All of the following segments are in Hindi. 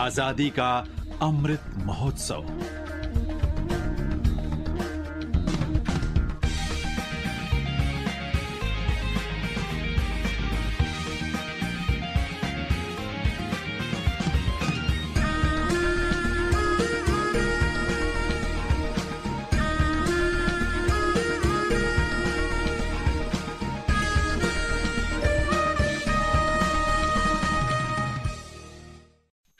आजादी का अमृत महोत्सव।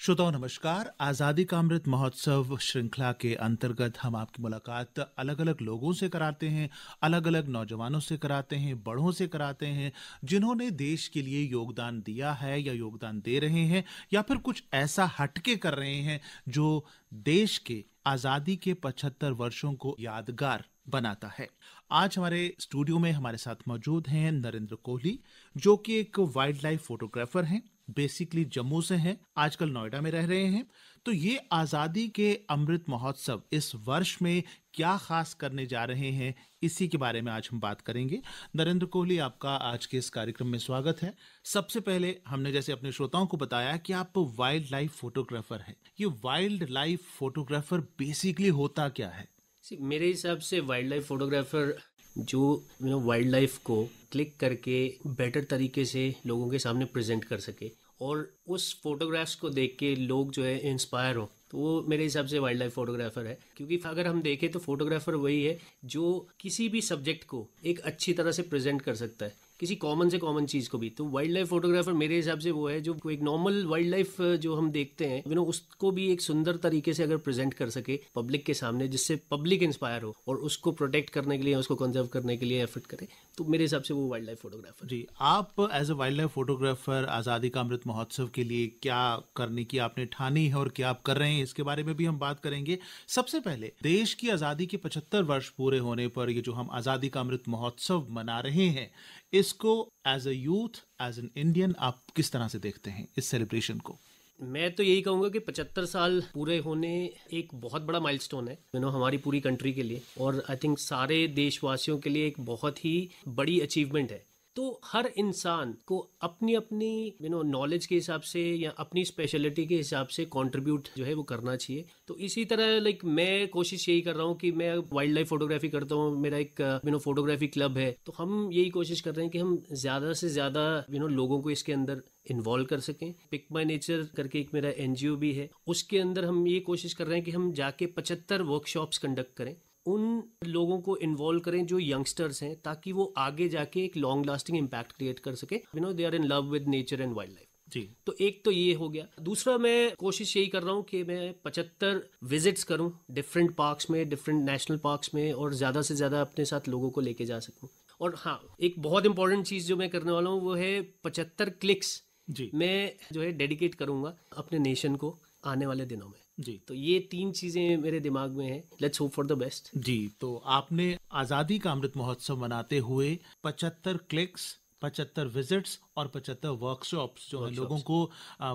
श्रोताओं नमस्कार। आज़ादी का अमृत महोत्सव श्रृंखला के अंतर्गत हम आपकी मुलाकात अलग अलग लोगों से कराते हैं, अलग अलग नौजवानों से कराते हैं, बड़ों से कराते हैं, जिन्होंने देश के लिए योगदान दिया है या योगदान दे रहे हैं या फिर कुछ ऐसा हटके कर रहे हैं जो देश के आज़ादी के 75 वर्षों को यादगार बनाता है। आज हमारे स्टूडियो में हमारे साथ मौजूद हैं नरेंद्र कोहली, जो कि एक वाइल्ड लाइफ फोटोग्राफर हैं, बेसिकली जम्मू से हैं, आजकल नोएडा में रह रहे हैं। तो ये आज़ादी के अमृत महोत्सव इस वर्ष में क्या खास करने जा रहे हैं, इसी के बारे में आज हम बात करेंगे। नरेंद्र कोहली, आपका आज के इस कार्यक्रम में स्वागत है। सबसे पहले हमने जैसे अपने श्रोताओं को बताया कि आप वाइल्ड लाइफ फोटोग्राफर हैं। ये वाइल्ड लाइफ फोटोग्राफर बेसिकली होता क्या है? मेरे हिसाब से वाइल्ड लाइफ फोटोग्राफर जो वाइल्ड लाइफ को क्लिक करके बेटर तरीके से लोगों के सामने प्रेजेंट कर सके और उस फोटोग्राफ्स को देख के लोग जो है इंस्पायर हो, तो वो मेरे हिसाब से वाइल्ड लाइफ फोटोग्राफर है। क्योंकि अगर हम देखें तो फोटोग्राफर वही है जो किसी भी सब्जेक्ट को एक अच्छी तरह से प्रेजेंट कर सकता है, किसी कॉमन से कॉमन चीज़ को भी। तो वाइल्ड लाइफ फोटोग्राफर मेरे हिसाब से वो है जो एक नॉर्मल वाइल्ड लाइफ जो हम देखते हैं उसको भी एक सुंदर तरीके से अगर प्रेजेंट कर सके पब्लिक के सामने, जिससे पब्लिक इंस्पायर हो और उसको प्रोटेक्ट करने के लिए, उसको कंजर्व करने के लिए एफर्ट करे, तो मेरे हिसाब से वो वाइल्ड लाइफ फोटोग्राफर। जी, आप as a wild life photographer आज़ादी का अमृत महोत्सव के लिए क्या करने की आपने ठानी है और क्या आप कर रहे हैं, इसके बारे में भी हम बात करेंगे। सबसे पहले, देश की आज़ादी के 75 वर्ष पूरे होने पर ये जो हम आज़ादी का अमृत महोत्सव मना रहे हैं, इसको as a youth, as an Indian, आप किस तरह से देखते हैं इस सेलिब्रेशन को? मैं तो यही कहूँगा कि 75 साल पूरे होने एक बहुत बड़ा माइलस्टोन है हमारी पूरी कंट्री के लिए, और आई थिंक सारे देशवासियों के लिए एक बहुत ही बड़ी अचीवमेंट है। तो हर इंसान को अपनी अपनी नॉलेज के हिसाब से या अपनी स्पेशलिटी के हिसाब से कंट्रीब्यूट जो है वो करना चाहिए। तो इसी तरह मैं कोशिश यही कर रहा हूँ कि मैं वाइल्ड लाइफ फोटोग्राफी करता हूँ, मेरा एक फोटोग्राफी क्लब है, तो हम यही कोशिश कर रहे हैं कि हम ज़्यादा से ज़्यादा लोगों को इसके अंदर इन्वॉल्व कर सकें। पिक माई नेचर करके एक मेरा एनजीओ भी है, उसके अंदर हम ये कोशिश कर रहे हैं कि हम जाके 75 वर्कशॉप्स कंडक्ट करें, उन लोगों को इन्वॉल्व करें जो यंगस्टर्स हैं, ताकि वो आगे जाके एक लॉन्ग लास्टिंग इम्पैक्ट क्रिएट कर सके। They are in love with nature and wild life. जी, तो एक तो ये हो गया। दूसरा, मैं कोशिश यही कर रहा हूँ कि मैं 75 विजिट्स करूँ डिफरेंट पार्क्स में, डिफरेंट नेशनल पार्क्स में, और ज़्यादा से ज़्यादा अपने साथ लोगों को लेके जा सकूँ। और हाँ, एक बहुत इंपॉर्टेंट चीज़ जो मैं करने वाला हूँ वो है 75 क्लिक्स जी, मैं जो है डेडिकेट करूँगा अपने नेशन को आने वाले दिनों में। जी। तो ये 3 चीज़ें मेरे दिमाग में हैं। Let's hope for the best. जी, तो आपने आज़ादी का अमृत महोत्सव मनाते हुए 75 क्लिक्स, 75 विजिट्स और 75 वर्कशॉप्स जो है लोगों को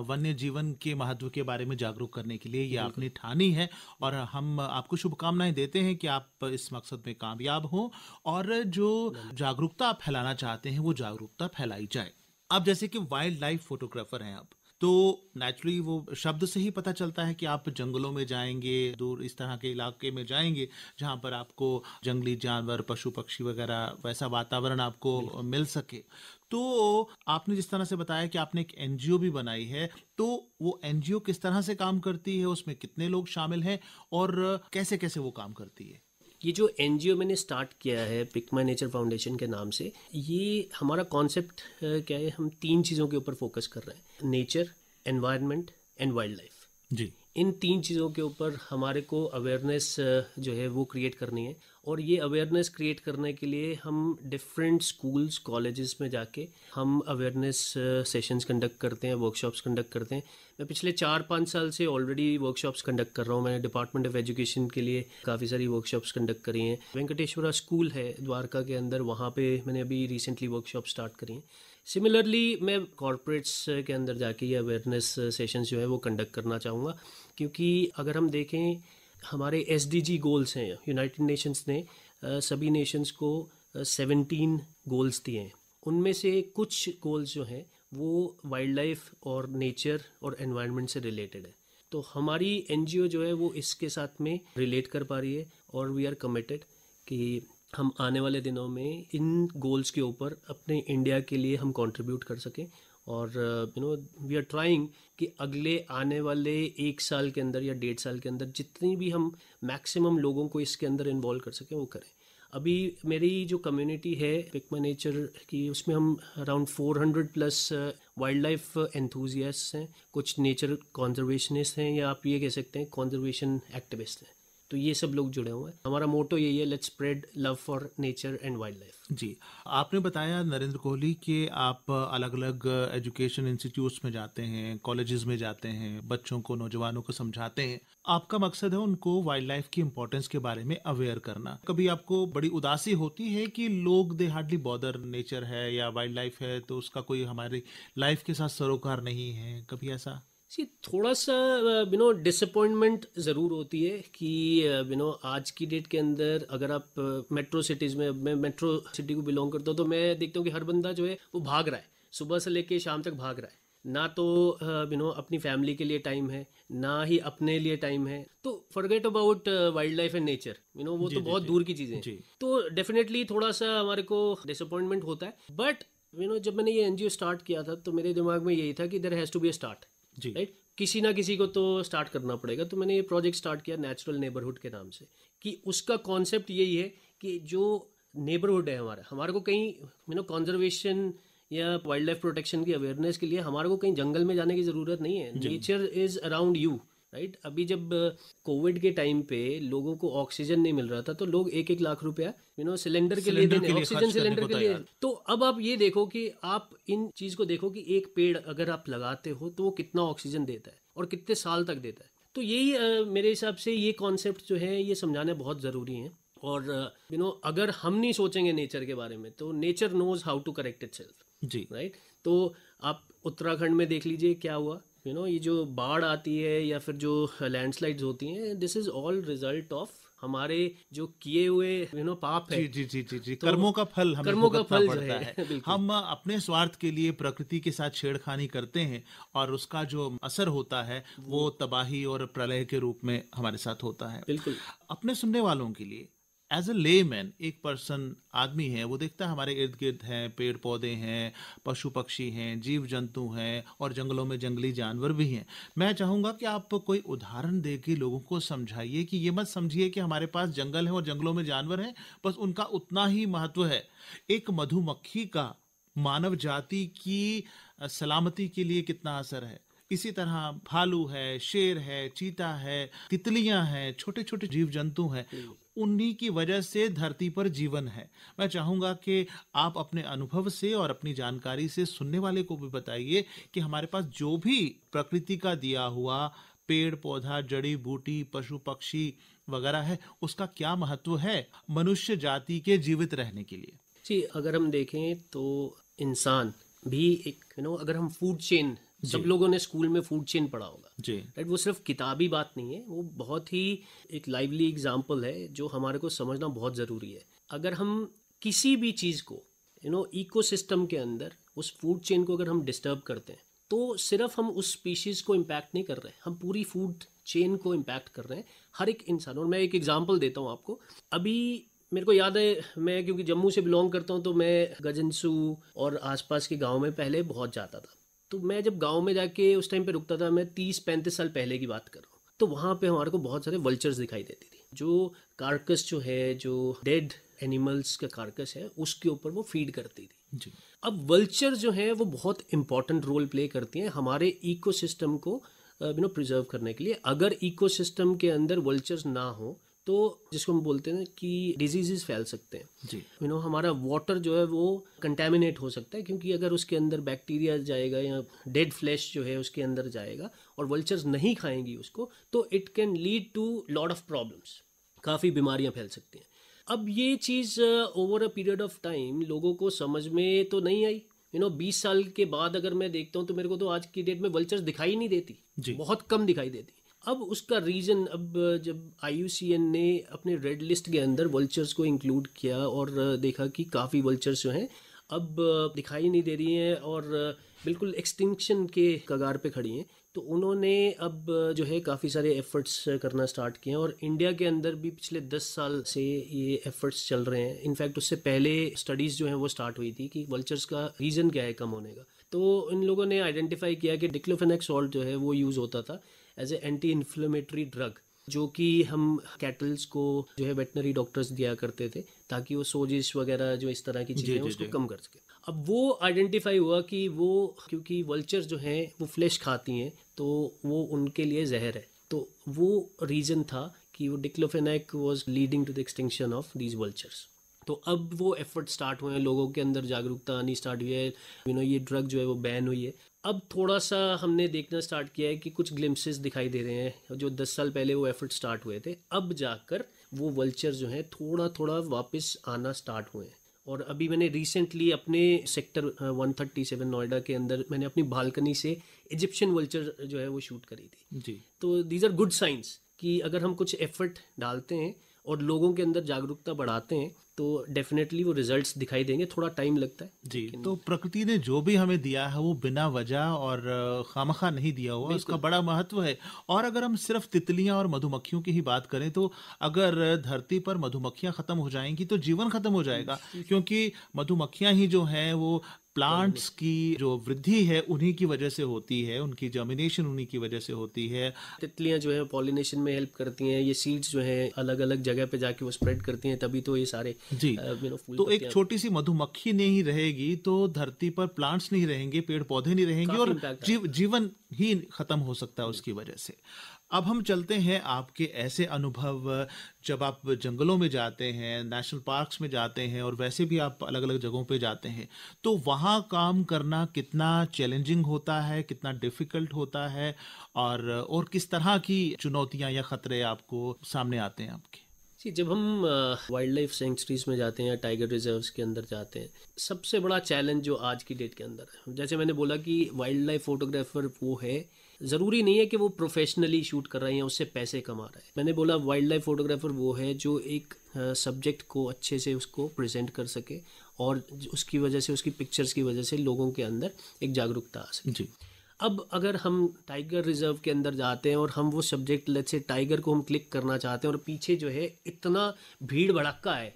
वन्य जीवन के महत्व के बारे में जागरूक करने के लिए ये आपने ठानी है, और हम आपको शुभकामनाएं देते हैं कि आप इस मकसद में कामयाब हों और जो जागरूकता आप फैलाना चाहते हैं वो जागरूकता फैलाई जाए। अब जैसे कि वाइल्ड लाइफ फोटोग्राफर हैं आप, तो नेचुरली वो शब्द से ही पता चलता है कि आप जंगलों में जाएंगे, दूर इस तरह के इलाके में जाएंगे जहां पर आपको जंगली जानवर, पशु पक्षी वगैरह वैसा वातावरण आपको मिल सके। तो आपने जिस तरह से बताया कि आपने एक एनजीओ भी बनाई है, तो वो एनजीओ किस तरह से काम करती है, उसमें कितने लोग शामिल हैं और कैसे कैसे वो काम करती है? ये जो एनजीओ मैंने स्टार्ट किया है पिक माई नेचर फाउंडेशन के नाम से, ये हमारा कॉन्सेप्ट क्या है, हम 3 चीज़ों के ऊपर फोकस कर रहे हैं: nature, environment and wild life. जी, इन 3 चीज़ों के ऊपर हमारे को अवेयरनेस जो है वो क्रिएट करनी है। और ये अवेयरनेस क्रिएट करने के लिए हम डिफरेंट स्कूल्स, कॉलेजेस में जाके हम अवेयरनेस सेशंस कंडक्ट करते हैं, वर्कशॉप्स कंडक्ट करते हैं। मैं पिछले 4-5 साल से ऑलरेडी वर्कशॉप्स कंडक्ट कर रहा हूँ। मैंने डिपार्टमेंट ऑफ एजुकेशन के लिए काफ़ी सारी वर्कशॉप्स कंडक्ट करी हैं। वेंकटेश्वरा स्कूल है द्वारका के अंदर, वहाँ पे मैंने अभी रिसेंटली वर्कशॉप स्टार्ट करी हैं। सिमिलरली मैं कॉर्पोरेट्स के अंदर जाके ये अवेयरनेस सेशंस जो है वो कंडक्ट करना चाहूँगा, क्योंकि अगर हम देखें हमारे SDG गोल्स हैं, यूनाइटेड नेशंस ने सभी नेशंस को 17 गोल्स दिए हैं। उनमें से कुछ गोल्स जो हैं वो वाइल्ड लाइफ और नेचर और एनवायरनमेंट से रिलेटेड है। तो हमारी एनजीओ जो है वो इसके साथ में रिलेट कर पा रही है और वी आर कमिटेड कि हम आने वाले दिनों में इन गोल्स के ऊपर अपने इंडिया के लिए हम कंट्रीब्यूट कर सकें और वी आर ट्राइंग कि अगले आने वाले 1 साल के अंदर या 1.5 साल के अंदर जितनी भी हम मैक्सिमम लोगों को इसके अंदर इन्वॉल्व कर सकें वो करें। अभी मेरी जो कम्युनिटी है पिकमा नेचर की, उसमें हम around 400 plus wild life enthusiasts हैं, कुछ नेचर कॉन्जर्वेशनिस्ट हैं या आप ये कह सकते हैं कॉन्जर्वेशन एक्टिविस्ट हैं। तो ये सब लोग जुड़े हुए हैं। हमारा मोटो यही है, let's spread love for nature and wild life. जी, आपने बताया नरेंद्र कोहली कि आप अलग अलग एजुकेशन इंस्टीट्यूट्स में जाते हैं, कॉलेजेस में जाते हैं, बच्चों को, नौजवानों को समझाते हैं। आपका मकसद है उनको वाइल्ड लाइफ की इंपॉर्टेंस के बारे में अवेयर करना। कभी आपको बड़ी उदासी होती है कि लोग दे हार्डली बॉदर, नेचर है या वाइल्ड लाइफ है तो उसका कोई हमारी लाइफ के साथ सरोकार नहीं है, कभी ऐसा? थोड़ा सा डिसअपॉइंटमेंट ज़रूर होती है कि आज की डेट के अंदर अगर आप मेट्रो सिटीज़ में, मैं मेट्रो सिटी को बिलोंग करता हूँ, तो मैं देखता हूँ कि हर बंदा जो है वो भाग रहा है, सुबह से लेके शाम तक भाग रहा है। ना तो अपनी फैमिली के लिए टाइम है, ना ही अपने लिए टाइम है। तो forget about wild life and nature, वो तो बहुत दूर की चीज़ें हैं। तो डेफिनेटली थोड़ा सा हमारे को डिसअपॉइंटमेंट होता है। बट जब मैंने ये एनजीओ स्टार्ट किया था तो मेरे दिमाग में यही था कि there has to be a start, right? किसी ना किसी को तो स्टार्ट करना पड़ेगा। तो मैंने ये प्रोजेक्ट स्टार्ट किया नेचुरल नेबरहुड के नाम से, कि उसका कॉन्सेप्ट यही है कि जो नेबरहुड है हमारे को कहीं कंजर्वेशन या वाइल्ड लाइफ प्रोटेक्शन की अवेयरनेस के लिए हमारे को कहीं जंगल में जाने की ज़रूरत नहीं है। Nature is around you, right? अभी जब कोविड के टाइम पे लोगों को ऑक्सीजन नहीं मिल रहा था तो लोग 1-1 लाख रुपया सिलेंडर के लिए देने, ऑक्सीजन सिलेंडर के लिए। तो अब आप ये देखो कि आप इन चीज़ को देखो कि एक पेड़ अगर आप लगाते हो तो वो कितना ऑक्सीजन देता है और कितने साल तक देता है। तो यही मेरे हिसाब से ये कॉन्सेप्ट जो है ये समझाने बहुत ज़रूरी है। और अगर हम नहीं सोचेंगे नेचर के बारे में तो nature knows how to correct itself, जी, राइट? तो आप उत्तराखंड में देख लीजिए क्या हुआ। ये जो बाढ़ आती है या फिर जो लैंडस्लाइड्स होती हैं, this is all result of हमारे जो किए हुए पाप है। जी जी जी जी, तो कर्मों का फल हमें भुगतना पड़ता है। हम अपने स्वार्थ के लिए प्रकृति के साथ छेड़खानी करते हैं और उसका जो असर होता है वो तबाही और प्रलय के रूप में हमारे साथ होता है। बिल्कुल। अपने सुनने वालों के लिए एज अ लेमैन, एक पर्सन, आदमी है, वो देखता है हमारे इर्द गिर्द हैं, पेड़ पौधे हैं, पशु पक्षी हैं, जीव जंतु हैं और जंगलों में जंगली जानवर भी हैं। मैं चाहूँगा कि आप कोई उदाहरण दे के लोगों को समझाइए कि ये मत समझिए कि हमारे पास जंगल है और जंगलों में जानवर हैं, बस उनका उतना ही महत्व है। एक मधुमक्खी का मानव जाति की सलामती के लिए कितना असर है, इसी तरह भालू है, शेर है, चीता है, तितलियां हैं, छोटे छोटे जीव जंतु हैं, उन्हीं की वजह से धरती पर जीवन है। मैं चाहूँगा कि आप अपने अनुभव से और अपनी जानकारी से सुनने वाले को भी बताइए कि हमारे पास जो भी प्रकृति का दिया हुआ पेड़ पौधा, जड़ी बूटी, पशु पक्षी वगैरह है, उसका क्या महत्व है मनुष्य जाति के जीवित रहने के लिए। जी, अगर हम देखें तो इंसान भी एक अगर हम फूड चेन, सब लोगों ने स्कूल में फूड चेन पढ़ा होगा, जी, राइट? वो सिर्फ किताबी बात नहीं है, वो बहुत ही एक लाइवली एग्जाम्पल है जो हमारे को समझना बहुत ज़रूरी है। अगर हम किसी भी चीज़ को इकोसिस्टम के अंदर उस फूड चेन को अगर हम डिस्टर्ब करते हैं तो सिर्फ हम उस स्पीशीज़ को इम्पैक्ट नहीं कर रहे, हम पूरी फूड चेन को इम्पैक्ट कर रहे हैं, हर एक इंसान। और मैं एक एग्जाम्पल देता हूँ आपको। अभी मेरे को याद है, मैं क्योंकि जम्मू से बिलोंग करता हूँ तो मैं गजनसू और आसपास के गांव में पहले बहुत जाता था। तो मैं जब गांव में जाके उस टाइम पे रुकता था, मैं 30-35 साल पहले की बात कर रहा हूँ, तो वहाँ पे हमारे को बहुत सारे वल्चर्स दिखाई देती थी। जो कार्कस जो है, जो डेड एनिमल्स का कार्कस है, उसके ऊपर वो फीड करती थी, जी। अब वल्चर जो है वो बहुत इंपॉर्टेंट रोल प्ले करती हैं हमारे इकोसिस्टम को प्रिजर्व करने के लिए। अगर इकोसिस्टम के अंदर वल्चर्स ना हो तो जिसको हम बोलते हैं कि डिजीजेस फैल सकते हैं, जी। हमारा वाटर जो है वो कंटेमिनेट हो सकता है, क्योंकि अगर उसके अंदर बैक्टीरिया जाएगा या डेड फ्लैश जो है उसके अंदर जाएगा और वल्चर्स नहीं खाएंगी उसको, तो it can lead to lot of problems, काफ़ी बीमारियां फैल सकती हैं। अब ये चीज़ over a period of time लोगों को समझ में तो नहीं आई। 20 साल के बाद अगर मैं देखता हूँ तो मेरे को तो आज की डेट में वल्चर्स दिखाई नहीं देती, बहुत कम दिखाई देती। अब उसका रीज़न, अब जब IUCN ने अपने रेड लिस्ट के अंदर वल्चर्स को इंक्लूड किया और देखा कि काफ़ी वल्चर्स जो हैं अब दिखाई नहीं दे रही हैं और बिल्कुल एक्सटिंक्शन के कगार पे खड़ी हैं। तो उन्होंने अब जो है काफ़ी सारे एफर्ट्स करना स्टार्ट किए हैं और इंडिया के अंदर भी पिछले 10 साल से ये एफर्ट्स चल रहे हैं। इनफैक्ट उससे पहले स्टडीज़ जो हैं वो स्टार्ट हुई थी कि वल्चर्स का रीज़न क्या है कम होने का। तो इन लोगों ने आइडेंटिफाई किया कि डिक्लोफेनेक सॉल्ट जो है वो यूज़ होता था as a anti inflammatory drug, जो कि हम कैटल्स को जो है वेटनरी डॉक्टर्स दिया करते थे ताकि वो सोजिश वगैरह जो इस तरह की चीज़ें उसको कम कर सके। अब वो आइडेंटिफाई हुआ कि वो क्योंकि वल्चर्स जो हैं वो फ्लैश खाती हैं तो वो उनके लिए जहर है। तो वो रीज़न था कि वो diclofenac was leading to the extinction of these vultures. तो अब वो एफर्ट स्टार्ट हुए हैं, लोगों के अंदर जागरूकता आनी स्टार्ट हुई है, ये ड्रग जो है वो बैन हुई है। अब थोड़ा सा हमने देखना स्टार्ट किया है कि कुछ ग्लिम्सेस दिखाई दे रहे हैं। जो 10 साल पहले वो एफर्ट स्टार्ट हुए थे, अब जाकर वो वल्चर जो हैं थोड़ा थोड़ा वापस आना स्टार्ट हुए हैं। और अभी मैंने रिसेंटली अपने सेक्टर 137 नोएडा के अंदर मैंने अपनी बालकनी से इजिप्शियन वल्चर जो है वो शूट करी थी जी। तो दीज आर गुड साइंस कि अगर हम कुछ एफर्ट डालते हैं और लोगों के अंदर जागरूकता बढ़ाते हैं तो डेफिनेटली वो रिजल्ट्स दिखाई देंगे। थोड़ा टाइम लगता है जी। तो प्रकृति ने जो भी हमें दिया है वो बिना वजह और खामखा नहीं दिया हुआ, उसका बड़ा महत्व है। और अगर हम सिर्फ तितलियां और मधुमक्खियों की ही बात करें तो अगर धरती पर मधुमक्खियां खत्म हो जाएंगी तो जीवन खत्म हो जाएगा, क्योंकि मधुमक्खियां ही जो हैं वो प्लांट्स की जो वृद्धि है उन्हीं की वजह से होती है, उनकी जर्मिनेशन उन्हीं की वजह से होती है। तितलियां जो है पॉलिनेशन में हेल्प करती हैं, ये सीड्स जो है अलग अलग जगह पे जाके वो स्प्रेड करती हैं, तभी तो ये सारे जी। तो एक छोटी सी मधुमक्खी नहीं रहेगी तो धरती पर प्लांट्स नहीं रहेंगे, पेड़ पौधे नहीं रहेंगे और जीवन ही खत्म हो सकता है उसकी वजह से। अब हम चलते हैं आपके ऐसे अनुभव जब आप जंगलों में जाते हैं, नेशनल पार्क्स में जाते हैं और वैसे भी आप अलग अलग जगहों पे जाते हैं, तो वहाँ काम करना कितना चैलेंजिंग होता है, कितना डिफिकल्ट होता है और किस तरह की चुनौतियाँ या खतरे आपको सामने आते हैं आपके? जी, जब हम वाइल्ड लाइफ सेंचुरीज में जाते हैं या टाइगर रिजर्व्स के अंदर जाते हैं, सबसे बड़ा चैलेंज जो आज की डेट के अंदर है, जैसे मैंने बोला कि वाइल्ड लाइफ फोटोग्राफर वो है, ज़रूरी नहीं है कि वो प्रोफेशनली शूट कर रहे हैं उससे पैसे कमा रहा है। मैंने बोला वाइल्ड लाइफ फोटोग्राफर वो है जो एक सब्जेक्ट को अच्छे से उसको प्रेजेंट कर सके और उसकी वजह से, उसकी पिक्चर्स की वजह से लोगों के अंदर एक जागरूकता आ सके। जी। अब अगर हम टाइगर रिजर्व के अंदर जाते हैं और हम वो सब्जेक्ट, लेट्स से टाइगर को हम क्लिक करना चाहते हैं और पीछे जो है इतना भीड़ भड़क्का है,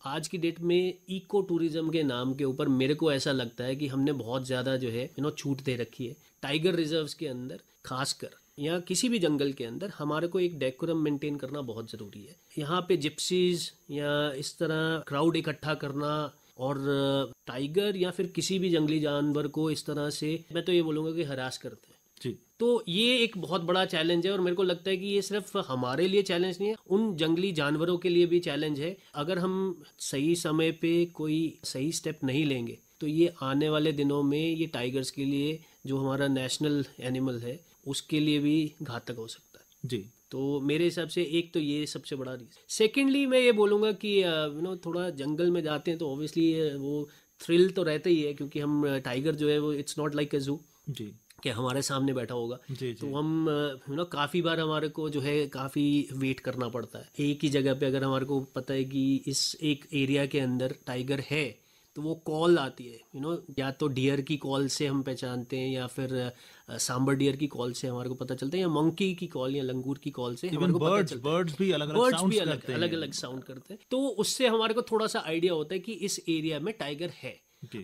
आज की डेट में इको टूरिज्म के नाम के ऊपर मेरे को ऐसा लगता है कि हमने बहुत ज़्यादा जो है छूट दे रखी है। टाइगर रिजर्व्स के अंदर खासकर या किसी भी जंगल के अंदर हमारे को एक डेकोरम मेंटेन करना बहुत ज़रूरी है। यहाँ पे जिप्सीज या इस तरह क्राउड इकट्ठा करना और टाइगर या फिर किसी भी जंगली जानवर को इस तरह से, मैं तो ये बोलूँगा कि हरास करते हैं जी। तो ये एक बहुत बड़ा चैलेंज है और मेरे को लगता है कि ये सिर्फ हमारे लिए चैलेंज नहीं है, उन जंगली जानवरों के लिए भी चैलेंज है। अगर हम सही समय पे कोई सही स्टेप नहीं लेंगे तो ये आने वाले दिनों में ये टाइगर्स के लिए, जो हमारा नेशनल एनिमल है, उसके लिए भी घातक हो सकता है जी। तो मेरे हिसाब से एक तो ये सबसे बड़ा रीज़न। सेकेंडली मैं ये बोलूँगा कि थोड़ा जंगल में जाते हैं तो ऑब्वियसली वो थ्रिल तो रहता ही है, क्योंकि हम टाइगर जो है वो इट्स नॉट लाइक अ जू जी कि हमारे सामने बैठा होगा जी। तो हम काफ़ी बार हमारे को जो है काफ़ी वेट करना पड़ता है एक ही जगह पे। अगर हमारे को पता है कि इस एक एरिया के अंदर टाइगर है तो वो कॉल आती है, या तो डियर की कॉल से हम पहचानते हैं या फिर सांबर डियर की कॉल से हमारे को पता चलता है, या मंकी की कॉल या लंगूर की कॉल से हमारे को पता चलता है। बर्ड्स भी अलग अलग साउंड करते हैं, तो उससे हमारे को थोड़ा सा आइडिया होता है कि इस एरिया में टाइगर है।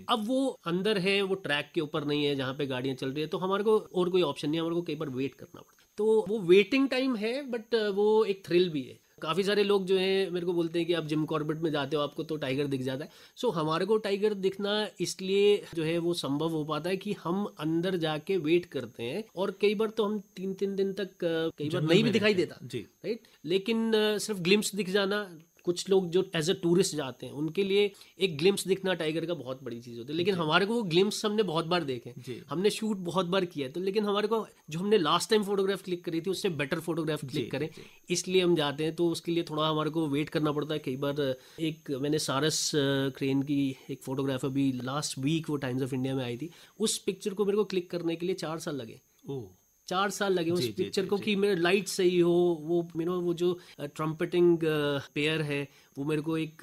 अब वो अंदर है, वो ट्रैक के ऊपर नहीं है जहाँ पे गाड़ियां चल रही है, तो हमारे को और कोई ऑप्शन नहीं है, हमारे को कई बार वेट करना पड़ता है। तो वो वेटिंग टाइम है, बट वो एक थ्रिल भी है। काफ़ी सारे लोग जो हैं मेरे को बोलते हैं कि आप जिम कॉर्बेट में जाते हो आपको तो टाइगर दिख जाता है। सो हमारे को टाइगर दिखना इसलिए जो है वो संभव हो पाता है कि हम अंदर जाके वेट करते हैं, और कई बार तो हम 3-3 दिन तक कई बार नहीं भी दिखाई देता जी, राइट। लेकिन सिर्फ ग्लिम्स दिख जाना, कुछ लोग जो एज अ टूरिस्ट जाते हैं उनके लिए एक ग्लिम्स दिखना टाइगर का बहुत बड़ी चीज़ होती है। लेकिन हमारे को वो ग्लिम्स हमने बहुत बार देखे, हमने शूट बहुत बार किया है, तो लेकिन हमारे को जो हमने लास्ट टाइम फोटोग्राफ क्लिक करी थी उससे बेटर फोटोग्राफ क्लिक करें, इसलिए हम जाते हैं। तो उसके लिए थोड़ा हमारे को वेट करना पड़ता है। कई बार एक मैंने सारस क्रेन की एक फोटोग्राफ अभी लास्ट वीक वो टाइम्स ऑफ इंडिया में आई थी, उस पिक्चर को मेरे को क्लिक करने के लिए 4 साल लगे। 4 साल लगे उस जी, जी, पिक्चर जी, को जी। कि मेरे लाइट सही हो, वो वो जो ट्रम्पेटिंग पेयर है वो मेरे को एक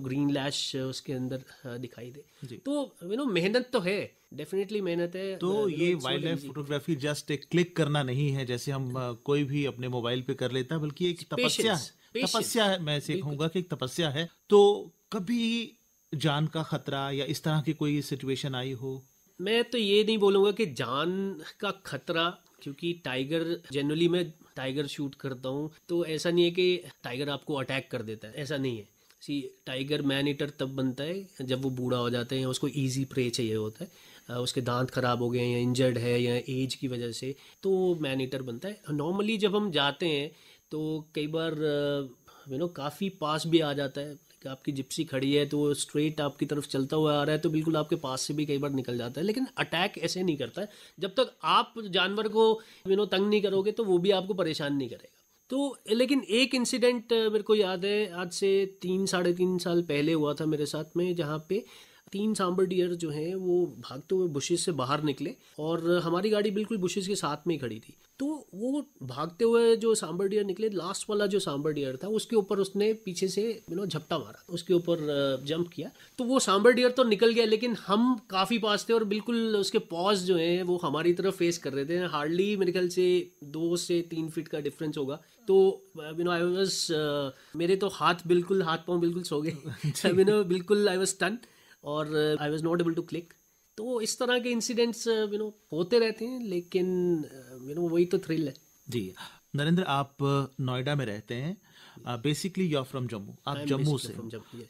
ग्रीन लैश उसके अंदर दिखाई दे। जी। तो मेहनत तो है, डेफिनेटली मेहनत है। तो ये वाइल्ड लाइफ फोटोग्राफी जस्ट एक क्लिक करना नहीं है जैसे हम कोई भी अपने मोबाइल पे कर लेता है, बल्कि एक तपस्या पेशेंस, है। तपस्या है, मैं इसे कहूंगा कि एक तपस्या है। तो कभी जान का खतरा या इस तरह की कोई सिचुएशन आई हो? मैं तो ये नहीं बोलूँगा कि जान का खतरा, क्योंकि टाइगर जनरली मैं टाइगर शूट करता हूँ तो ऐसा नहीं है कि टाइगर आपको अटैक कर देता है, ऐसा नहीं है। सी टाइगर मैन ईटर तब बनता है जब वो बूढ़ा हो जाता है या उसको इजी प्रे चाहिए होता है, उसके दांत खराब हो गए हैं या इंजर्ड है या एज की वजह से, तो मैन ईटर बनता है। नॉर्मली जब हम जाते हैं तो कई बार काफ़ी पास भी आ जाता है कि आपकी जिप्सी खड़ी है तो स्ट्रेट आपकी तरफ चलता हुआ आ रहा है तो बिल्कुल आपके पास से भी कई बार निकल जाता है, लेकिन अटैक ऐसे नहीं करता है। जब तक आप जानवर को तंग नहीं करोगे तो वो भी आपको परेशान नहीं करेगा। तो लेकिन एक इंसिडेंट मेरे को याद है, आज से 3-3.5 साल पहले हुआ था मेरे साथ में, जहाँ पे 3 सांबर डियर जो हैं वो भागते हुए बुशेस से बाहर निकले और हमारी गाड़ी बिल्कुल बुशेस के साथ में ही खड़ी थी। तो वो भागते हुए जो सांबर डियर निकले, लास्ट वाला जो सांबर डियर था उसके ऊपर उसने पीछे से झपटा मारा, उसके ऊपर जंप किया। तो वो सांबर डियर तो निकल गया, लेकिन हम काफ़ी पास थे और बिल्कुल उसके पॉज जो हैं वो हमारी तरफ फेस कर रहे थे। हार्डली मेरे ख्याल से 2 से 3 फीट का डिफरेंस होगा। तो आई वाज मेरे तो हाथ पाँव बिल्कुल सो गए। बिल्कुल आई वाज स्टन और I was not able to click. तो इस तरह के इंसिडेंट्स होते रहते हैं, लेकिन वही तो थ्रिल है। जी नरेंद्र, आप नोएडा में रहते हैं, basically you are from Jammu, आप जम्मू से हो।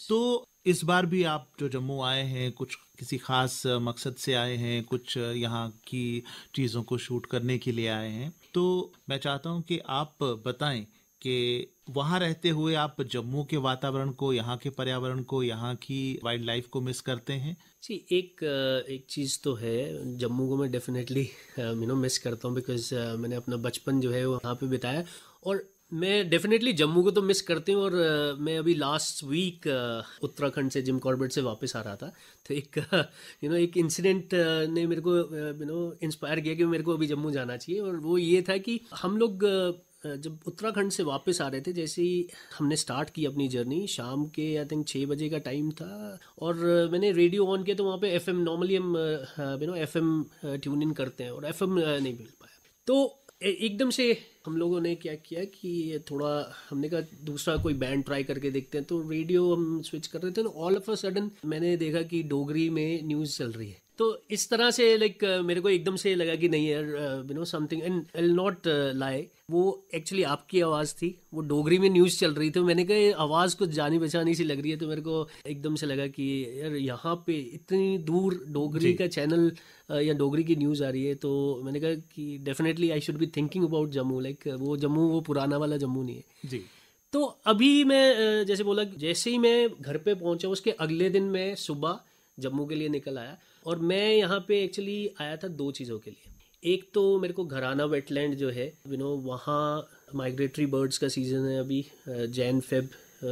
तो इस बार भी आप जो जम्मू आए हैं कुछ किसी खास मकसद से आए हैं, कुछ यहाँ की चीज़ों को शूट करने के लिए आए हैं। तो मैं चाहता हूँ कि आप बताएं कि वहाँ रहते हुए आप जम्मू के वातावरण को, यहाँ के पर्यावरण को, यहाँ की वाइल्ड लाइफ को मिस करते हैं? जी, एक चीज़ तो है, जम्मू को मैं डेफिनेटली मिस करता हूँ, बिकॉज मैंने अपना बचपन जो है वो वहाँ पे बिताया। और मैं डेफिनेटली जम्मू को तो मिस करती हूँ। और मैं अभी लास्ट वीक उत्तराखंड से जिम कॉर्बेट से वापस आ रहा था, तो एक इंसिडेंट ने मेरे को इंस्पायर किया कि मेरे को अभी जम्मू जाना चाहिए। और वो ये था कि हम लोग जब उत्तराखंड से वापस आ रहे थे, जैसे ही हमने स्टार्ट की अपनी जर्नी, शाम के आई थिंक 6 बजे का टाइम था, और मैंने रेडियो ऑन किया तो वहाँ पे एफएम, नॉर्मली हम एफएम ट्यून इन करते हैं और एफएम नहीं मिल पाया। तो एकदम से हम लोगों ने क्या किया कि थोड़ा हमने कहा दूसरा कोई बैंड ट्राई करके देखते हैं। तो रेडियो हम स्विच कर रहे थे, तो ऑल ऑफ अ सडन मैंने देखा कि डोगरी में न्यूज़ चल रही है। तो इस तरह से मेरे को एकदम से लगा कि नहीं यार, something, and I will not lie, वो एक्चुअली आपकी आवाज़ थी, वो डोगरी में न्यूज़ चल रही थी। मैंने कहा ये आवाज़ कुछ जानी पहचानी सी लग रही है। तो मेरे को एकदम से लगा कि यार यहाँ पे इतनी दूर डोगरी का चैनल या डोगरी की न्यूज़ आ रही है। तो मैंने कहा कि definitely I should be thinking about Jammu, वो जम्मू वो पुराना वाला जम्मू नहीं है। जी। तो अभी मैं जैसे बोला, जैसे ही मैं घर पे पहुंचा उसके अगले दिन मैं सुबह जम्मू के लिए निकल आया। और मैं यहाँ पे एक्चुअली आया था 2 चीज़ों के लिए। एक तो मेरे को घराना वेटलैंड जो है वहाँ माइग्रेटरी बर्ड्स का सीज़न है अभी, जैन फेब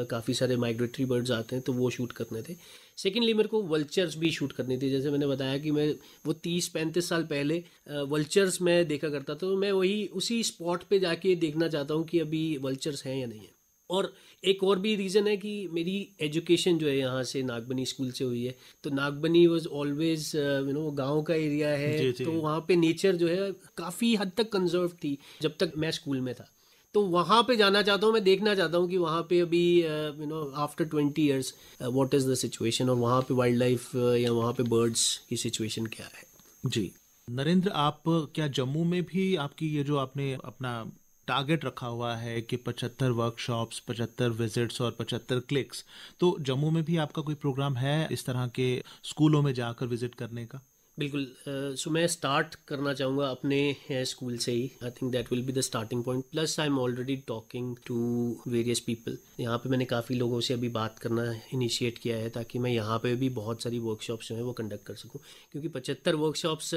काफ़ी सारे माइग्रेटरी बर्ड्स आते हैं, तो वो शूट करने थे। सेकेंडली मेरे को वल्चर्स भी शूट करनी थी। जैसे मैंने बताया कि मैं वो 30-35 साल पहले वल्चर्स मैं देखा करता था, तो मैं वही उसी स्पॉट पे जाके देखना चाहता हूँ कि अभी वल्चर्स हैं या नहीं है। और एक और भी रीज़न है कि मेरी एजुकेशन जो है यहाँ से नागबनी स्कूल से हुई है। तो नागबनी वाज ऑलवेज गांव का एरिया है, तो वहाँ पे नेचर जो है काफ़ी हद तक कंजर्व थी जब तक मैं स्कूल में था। तो वहाँ पे जाना चाहता हूँ, मैं देखना चाहता हूँ कि वहाँ पे अभी after 20 years what is the situation, और वहाँ पे वाइल्ड लाइफ या वहाँ पे बर्ड्स की सिचुएशन क्या है। जी नरेंद्र, आप क्या जम्मू में भी आपकी ये जो आपने अपना टारगेट रखा हुआ है कि 75 वर्कशॉप्स, 75 विजिट्स और 75 क्लिक्स, तो जम्मू में भी आपका कोई प्रोग्राम है इस तरह के स्कूलों में जाकर विजिट करने का? बिल्कुल। सो मैं स्टार्ट करना चाहूँगा अपने स्कूल से ही। I think that will be the starting point. Plus I am already talking to various people. यहाँ पे मैंने काफ़ी लोगों से अभी बात करना इनिशिएट किया है, ताकि मैं यहाँ पे भी बहुत सारी वर्कशॉप्स जो हैं वो कंडक्ट कर सकूँ। क्योंकि 75 वर्कशॉप्स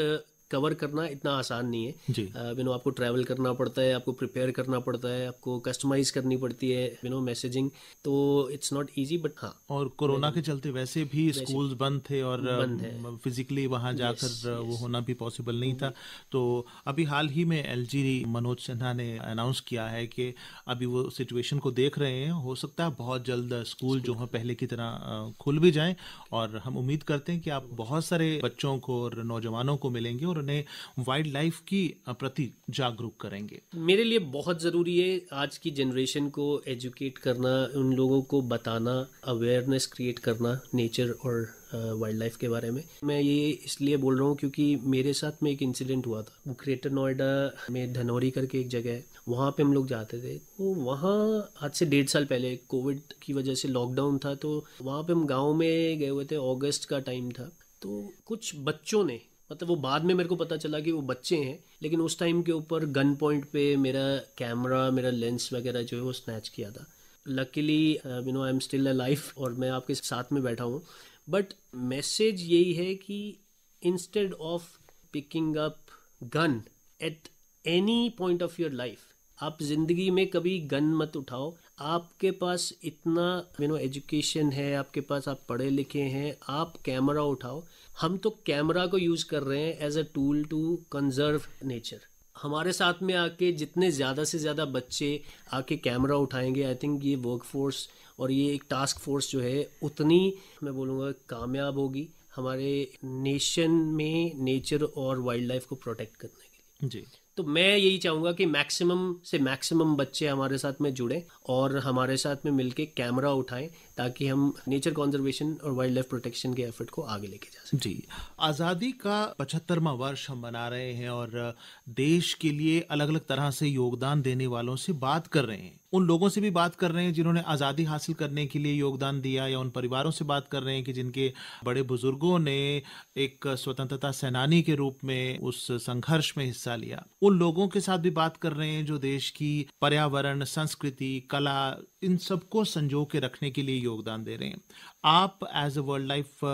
कवर करना इतना आसान नहीं है। जी। आपको ट्रैवल करना पड़ता है, आपको प्रिपेयर करना पड़ता है, आपको कस्टमाइज करनी पड़ती है मैसेजिंग, तो इट्स नॉट इजी। बट हाँ, और कोरोना के चलते वैसे भी स्कूल्स बंद थे और बंद है। फिजिकली वहां जाकर वो होना भी पॉसिबल नहीं था। तो अभी हाल ही में एलजी मनोज सिन्हा ने अनाउंस किया है कि अभी वो सिचुएशन को देख रहे हैं, हो सकता है बहुत जल्द स्कूल जो है पहले की तरह खुल भी जाएं, और हम उम्मीद करते हैं कि आप बहुत सारे बच्चों को और नौजवानों को मिलेंगे और उन्हें वाइल्ड लाइफ की प्रति जागरूक करेंगे। मेरे लिए बहुत ज़रूरी है आज की जनरेशन को एजुकेट करना, उन लोगों को बताना, अवेयरनेस क्रिएट करना नेचर और वाइल्ड लाइफ के बारे में। मैं ये इसलिए बोल रहा हूँ क्योंकि मेरे साथ में एक इंसिडेंट हुआ था। ग्रेटर नोएडा में धनौरी करके एक जगह है, वहाँ पे हम लोग जाते थे। तो वहाँ आज से 1.5 साल पहले कोविड की वजह से लॉकडाउन था, तो वहाँ पे हम गाँव में गए हुए थे, अगस्त का टाइम था। तो कुछ बच्चों ने, मतलब वो बाद में मेरे को पता चला कि वो बच्चे हैं, लेकिन उस टाइम के ऊपर गन पॉइंट पे मेरा कैमरा, मेरा लेंस वगैरह जो है वो स्नैच किया था। Luckily I am still alive और मैं आपके साथ में बैठा हूँ। बट मैसेज यही है कि instead of picking up gun at any point of your life, आप जिंदगी में कभी गन मत उठाओ। आपके पास इतना एजुकेशन है, आपके पास, आप पढ़े लिखे हैं, आप कैमरा उठाओ। हम तो कैमरा को यूज़ कर रहे हैं as a tool to conserve nature. हमारे साथ में आके जितने ज़्यादा से ज़्यादा बच्चे आके कैमरा उठाएंगे, आई थिंक ये वर्कफोर्स और ये एक टास्क फोर्स जो है उतनी, मैं बोलूँगा, कामयाब होगी हमारे नेशन में नेचर और वाइल्ड लाइफ को प्रोटेक्ट करने के लिए। जी। तो मैं यही चाहूँगा कि मैक्सिमम से मैक्सिमम बच्चे हमारे साथ में जुड़ें और हमारे साथ में मिलके कैमरा उठाएं, ताकि हम नेचर कंजर्वेशन और वाइल्ड लाइफ प्रोटेक्शन के एफर्ट को आगे लेके जा सकें। जी। आज़ादी का 75वां वर्ष हम मना रहे हैं और देश के लिए अलग अलग तरह से योगदान देने वालों से बात कर रहे हैं। उन लोगों से भी बात कर रहे हैं जिन्होंने आज़ादी हासिल करने के लिए योगदान दिया, या उन परिवारों से बात कर रहे हैं कि जिनके बड़े बुजुर्गों ने एक स्वतंत्रता सेनानी के रूप में उस संघर्ष में हिस्सा लिया। उन लोगों के साथ भी बात कर रहे हैं जो देश की पर्यावरण, संस्कृति, कला, इन सबको संजो के रखने के लिए योगदान दे रहे हैं। आप as a world life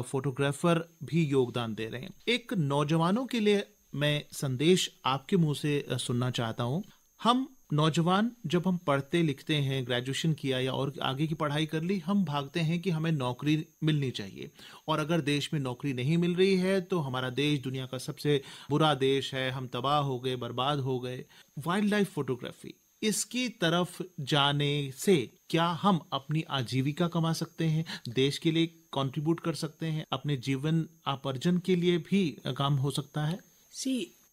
photographer भी योगदान दे रहे हैं। एक नौजवानों के लिए मैं संदेश आपके मुंह से सुनना चाहता हूं। हम नौजवान जब हम पढ़ते लिखते हैं, ग्रेजुएशन किया या और आगे की पढ़ाई कर ली, हम भागते हैं कि हमें नौकरी मिलनी चाहिए, और अगर देश में नौकरी नहीं मिल रही है तो हमारा देश दुनिया का सबसे बुरा देश है, हम तबाह हो गए, बर्बाद हो गए। वाइल्ड लाइफ फोटोग्राफी, इसकी तरफ जाने से क्या हम अपनी आजीविका कमा सकते हैं, देश के लिए कंट्रीब्यूट कर सकते हैं, अपने जीवन आपर्जन के लिए भी काम हो सकता है?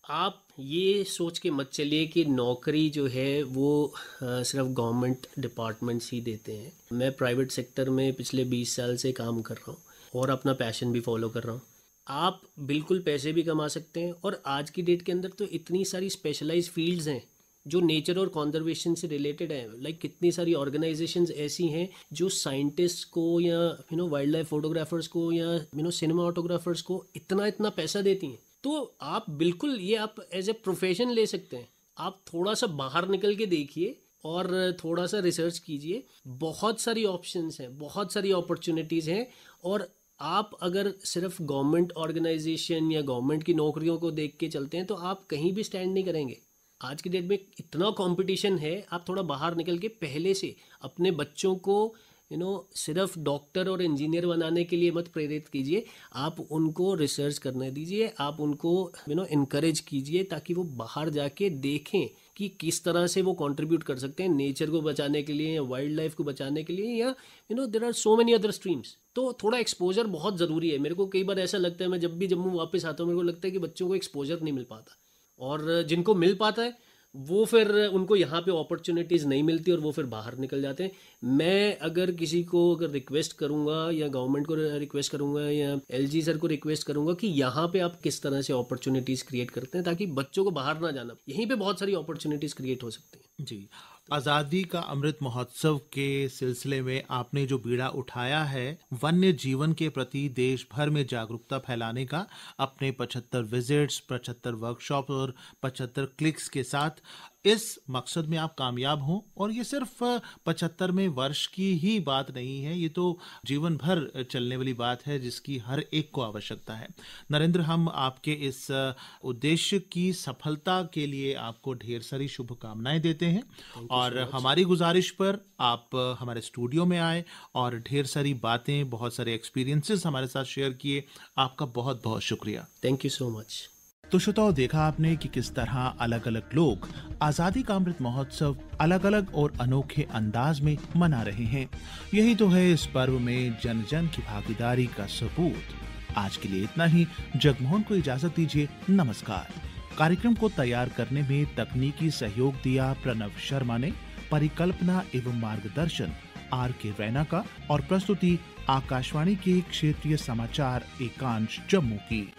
आप ये सोच के मत चलिए कि नौकरी जो है वो सिर्फ गवर्नमेंट डिपार्टमेंट्स ही देते हैं। मैं प्राइवेट सेक्टर में पिछले 20 साल से काम कर रहा हूँ और अपना पैशन भी फॉलो कर रहा हूँ। आप बिल्कुल पैसे भी कमा सकते हैं, और आज की डेट के अंदर तो इतनी सारी स्पेशलाइज फील्ड्स हैं जो नेचर और कंजर्वेशन से रिलेटेड है। लाइक कितनी सारी ऑर्गेनाइजेशंस ऐसी हैं जो साइंटिस्ट को या वाइल्ड लाइफ फोटोग्राफर्स को या सिनेमाटोग्राफर्स को इतना पैसा देती हैं। तो आप बिल्कुल ये आप एज ए प्रोफेशन ले सकते हैं। आप थोड़ा सा बाहर निकल के देखिए और थोड़ा सा रिसर्च कीजिए। बहुत सारी ऑप्शंस हैं, बहुत सारी अपॉर्चुनिटीज़ हैं, और आप अगर सिर्फ गवर्नमेंट ऑर्गेनाइजेशन या गवर्नमेंट की नौकरियों को देख के चलते हैं तो आप कहीं भी स्टैंड नहीं करेंगे। आज की डेट में इतना कंपटीशन है, आप थोड़ा बाहर निकल के पहले से अपने बच्चों को सिर्फ डॉक्टर और इंजीनियर बनाने के लिए मत प्रेरित कीजिए। आप उनको रिसर्च करने दीजिए, आप उनको इनकरेज कीजिए, ताकि वो बाहर जाके देखें कि किस तरह से वो कंट्रीब्यूट कर सकते हैं नेचर को बचाने के लिए या वाइल्ड लाइफ को बचाने के लिए, या there are so many other streams. तो थोड़ा एक्सपोजर बहुत ज़रूरी है। मेरे को कई बार ऐसा लगता है, मैं जब भी जम्मू वापस आता हूँ, मेरे को लगता है कि बच्चों को एक्सपोजर नहीं मिल पाता, और जिनको मिल पाता है वो फिर उनको यहाँ पे अपॉर्चुनिटीज़ नहीं मिलती और वो फिर बाहर निकल जाते हैं। मैं अगर किसी को रिक्वेस्ट करूँगा या गवर्नमेंट को रिक्वेस्ट करूँगा या एलजी सर को रिक्वेस्ट करूँगा कि यहाँ पे आप किस तरह से अपॉर्चुनिटीज़ क्रिएट करते हैं ताकि बच्चों को बाहर ना जाना, यहीं पे बहुत सारी अपॉर्चुनिटीज़ क्रिएट हो सकती हैं। जी, आजादी का अमृत महोत्सव के सिलसिले में आपने जो बीड़ा उठाया है वन्य जीवन के प्रति देश भर में जागरूकता फैलाने का, अपने 75 विजिट्स, 75 वर्कशॉप और 75 क्लिक्स के साथ इस मकसद में आप कामयाब हों। और ये सिर्फ 75वें वर्ष की ही बात नहीं है, ये तो जीवन भर चलने वाली बात है जिसकी हर एक को आवश्यकता है। नरेंद्र, हम आपके इस उद्देश्य की सफलता के लिए आपको ढेर सारी शुभकामनाएं देते हैं और हमारी गुजारिश पर आप हमारे स्टूडियो में आए और ढेर सारी बातें, बहुत सारे एक्सपीरियंसेस हमारे साथ शेयर किए। आपका बहुत बहुत शुक्रिया। Thank you so much. तो श्रोताओ, देखा आपने कि किस तरह अलग अलग लोग आजादी का अमृत महोत्सव अलग अलग और अनोखे अंदाज में मना रहे हैं। यही तो है इस पर्व में जन जन की भागीदारी का सबूत। आज के लिए इतना ही। जगमोहन को इजाजत दीजिए। नमस्कार। कार्यक्रम को तैयार करने में तकनीकी सहयोग दिया प्रणव शर्मा ने, परिकल्पना एवं मार्गदर्शन RK रैना का और प्रस्तुति आकाशवाणी के क्षेत्रीय समाचार एकांश जम्मू की।